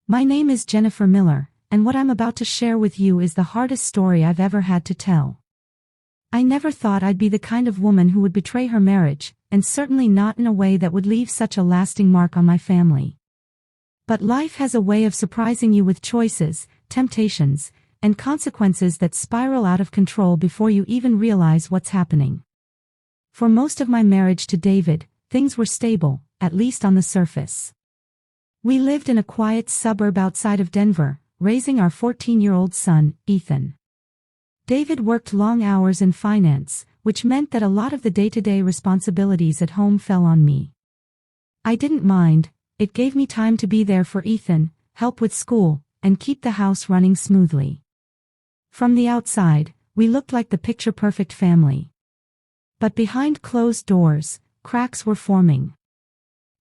My name is Jennifer Miller, and what I'm about to share with you is the hardest story I've ever had to tell. I never thought I'd be the kind of woman who would betray her marriage, and certainly not in a way that would leave such a lasting mark on my family. But life has a way of surprising you with choices, temptations, and consequences that spiral out of control before you even realize what's happening. For most of my marriage to David, things were stable, at least on the surface. We lived in a quiet suburb outside of Denver, raising our 14-year-old son, Ethan. David worked long hours in finance, which meant that a lot of the day-to-day responsibilities at home fell on me. I didn't mind. It gave me time to be there for Ethan, help with school, and keep the house running smoothly. From the outside, we looked like the picture-perfect family. But behind closed doors, cracks were forming.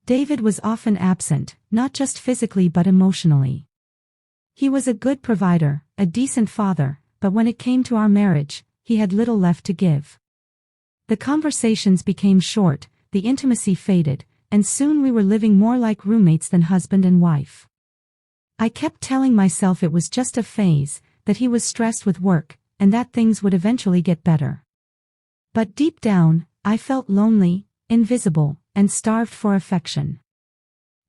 David was often absent, not just physically but emotionally. He was a good provider, a decent father, but when it came to our marriage, he had little left to give. The conversations became short, the intimacy faded, and soon we were living more like roommates than husband and wife. I kept telling myself it was just a phase, that he was stressed with work, and that things would eventually get better. But deep down, I felt lonely, invisible, and starved for affection.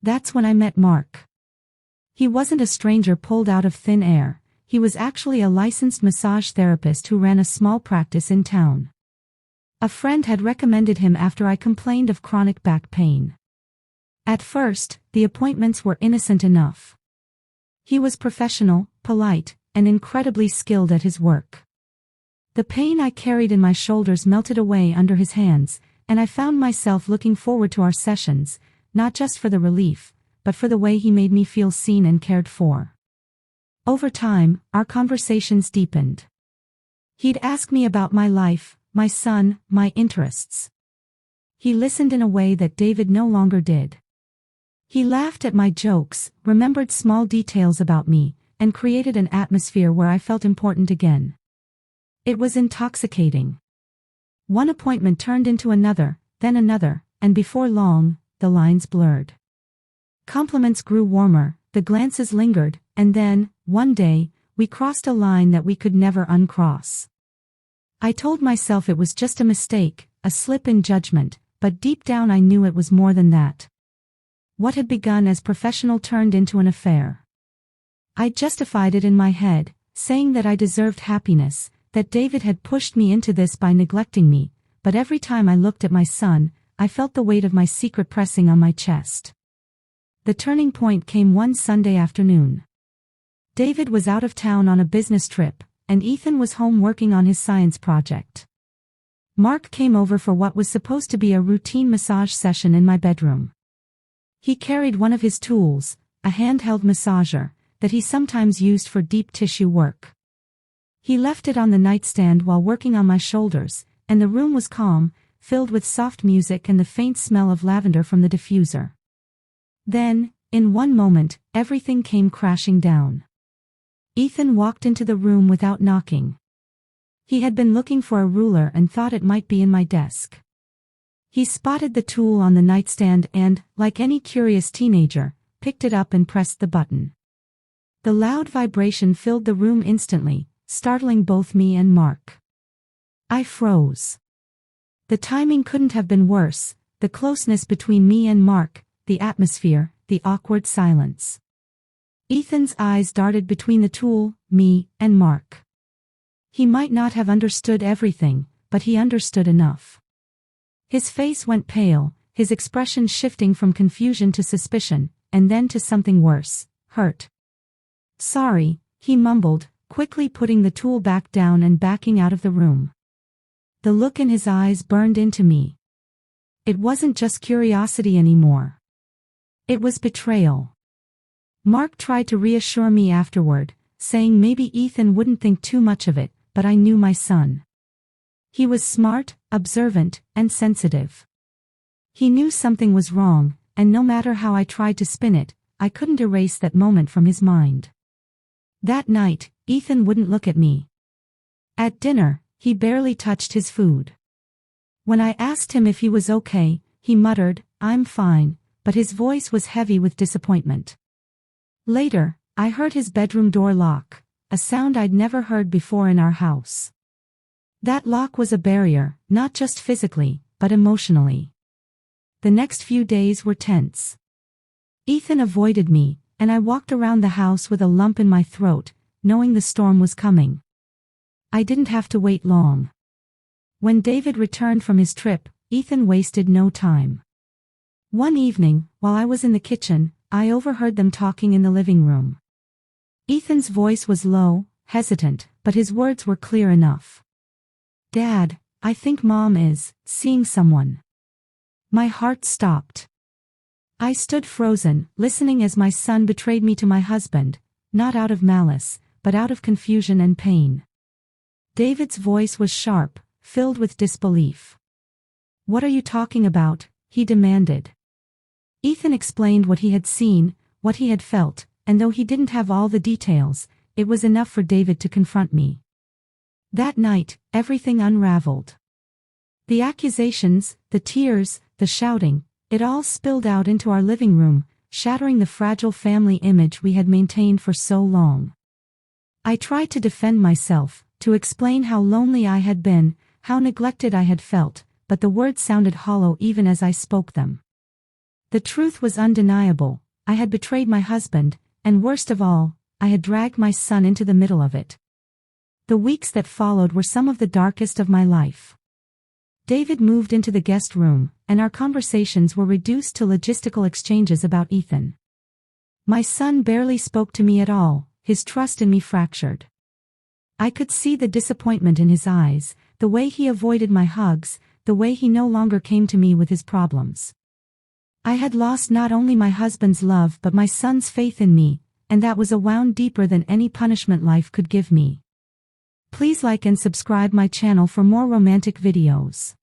That's when I met Mark. He wasn't a stranger pulled out of thin air. He was actually a licensed massage therapist who ran a small practice in town. A friend had recommended him after I complained of chronic back pain. At first, the appointments were innocent enough. He was professional, polite, and incredibly skilled at his work. The pain I carried in my shoulders melted away under his hands, and I found myself looking forward to our sessions, not just for the relief, but for the way he made me feel seen and cared for. Over time, our conversations deepened. He'd ask me about my life, my son, my interests. He listened in a way that David no longer did. He laughed at my jokes, remembered small details about me, and created an atmosphere where I felt important again. It was intoxicating. One appointment turned into another, then another, and before long, the lines blurred. Compliments grew warmer, the glances lingered, and then, one day, we crossed a line that we could never uncross. I told myself it was just a mistake, a slip in judgment, but deep down I knew it was more than that. What had begun as professional turned into an affair. I justified it in my head, saying that I deserved happiness, that David had pushed me into this by neglecting me, but every time I looked at my son, I felt the weight of my secret pressing on my chest. The turning point came one Sunday afternoon. David was out of town on a business trip, and Ethan was home working on his science project. Mark came over for what was supposed to be a routine massage session in my bedroom. He carried one of his tools, a handheld massager, that he sometimes used for deep tissue work. He left it on the nightstand while working on my shoulders, and the room was calm, filled with soft music and the faint smell of lavender from the diffuser. Then, in one moment, everything came crashing down. Ethan walked into the room without knocking. He had been looking for a ruler and thought it might be in my desk. He spotted the tool on the nightstand and, like any curious teenager, picked it up and pressed the button. The loud vibration filled the room instantly, startling both me and Mark. I froze. The timing couldn't have been worse, the closeness between me and Mark, the atmosphere, the awkward silence. Ethan's eyes darted between the tool, me, and Mark. He might not have understood everything, but he understood enough. His face went pale, his expression shifting from confusion to suspicion, and then to something worse, hurt. "Sorry," he mumbled, quickly putting the tool back down and backing out of the room. The look in his eyes burned into me. It wasn't just curiosity anymore. It was betrayal. Mark tried to reassure me afterward, saying maybe Ethan wouldn't think too much of it, but I knew my son. He was smart, observant, and sensitive. He knew something was wrong, and no matter how I tried to spin it, I couldn't erase that moment from his mind. That night, Ethan wouldn't look at me. At dinner, he barely touched his food. When I asked him if he was okay, he muttered, "I'm fine," but his voice was heavy with disappointment. Later, I heard his bedroom door lock, a sound I'd never heard before in our house. That lock was a barrier, not just physically, but emotionally. The next few days were tense. Ethan avoided me, and I walked around the house with a lump in my throat, knowing the storm was coming. I didn't have to wait long. When David returned from his trip, Ethan wasted no time. One evening, while I was in the kitchen, I overheard them talking in the living room. Ethan's voice was low, hesitant, but his words were clear enough. "Dad, I think Mom is seeing someone." My heart stopped. I stood frozen, listening as my son betrayed me to my husband, not out of malice, but out of confusion and pain. David's voice was sharp, filled with disbelief. "What are you talking about?" he demanded. Ethan explained what he had seen, what he had felt, and though he didn't have all the details, it was enough for David to confront me. That night, everything unraveled. The accusations, the tears, the shouting, it all spilled out into our living room, shattering the fragile family image we had maintained for so long. I tried to defend myself, to explain how lonely I had been, how neglected I had felt, but the words sounded hollow even as I spoke them. The truth was undeniable. I had betrayed my husband, and worst of all, I had dragged my son into the middle of it. The weeks that followed were some of the darkest of my life. David moved into the guest room, and our conversations were reduced to logistical exchanges about Ethan. My son barely spoke to me at all, his trust in me fractured. I could see the disappointment in his eyes, the way he avoided my hugs, the way he no longer came to me with his problems. I had lost not only my husband's love but my son's faith in me, and that was a wound deeper than any punishment life could give me. Please like and subscribe my channel for more romantic videos.